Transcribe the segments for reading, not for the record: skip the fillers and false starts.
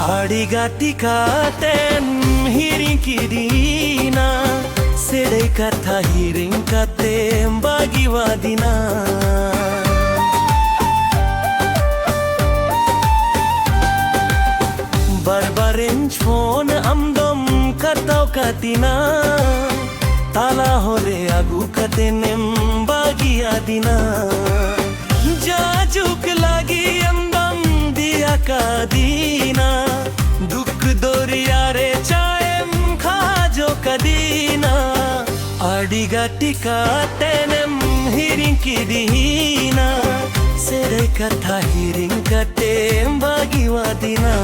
Adigati katen hiring kidina sedai kata hiring katem bagi wadina barbarench phone amdom katau katina tala hore agu katenem bagi adina jajuk lagi amdom dia kadina duk doriyare chaem khajo kadina adigati katenem hiring kidina sedai kata hiring katem bagi wadina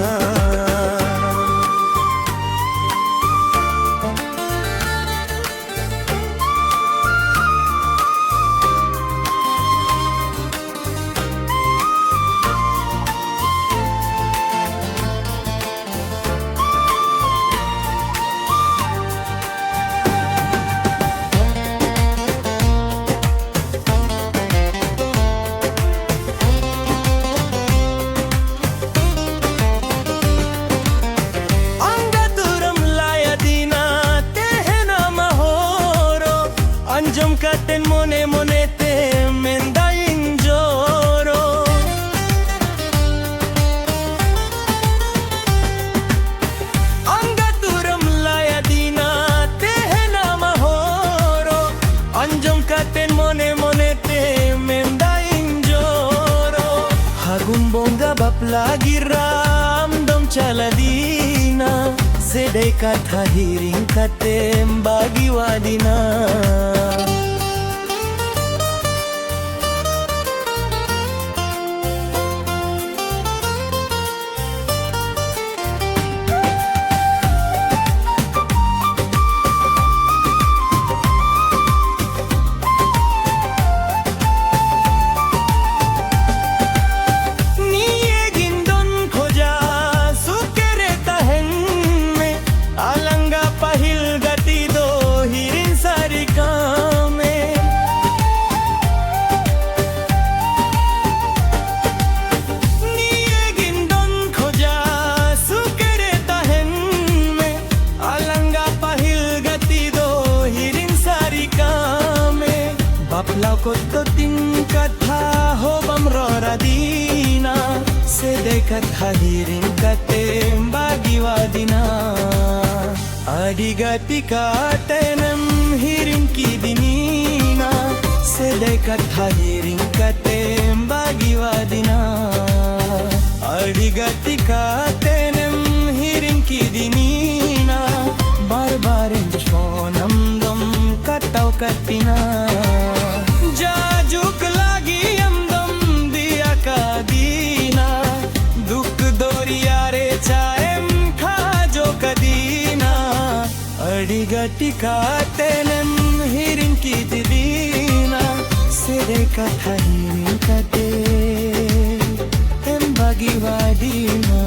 Anjom katen mone mone te menda injoro Angaturam layadina tehena mahoro Anjom katen mone mone te menda injoro Hagun bonga bapla giram dom chaladina sedai kata hiring katem bagi wadina Baplau koto tin katha ho bamrora dina sedai katha hiring katem bagi wadina adigati katenem hiring kidinina sedai katha hiring katem bagi wadina adigati katenem hiring kidinina barbaren chonam dom katau katina jajuk lagi amdom dia kadina duk doriyare chaem khajo kadina adigati katenem hiring kidina sedai katha hiring kate em bagi wadina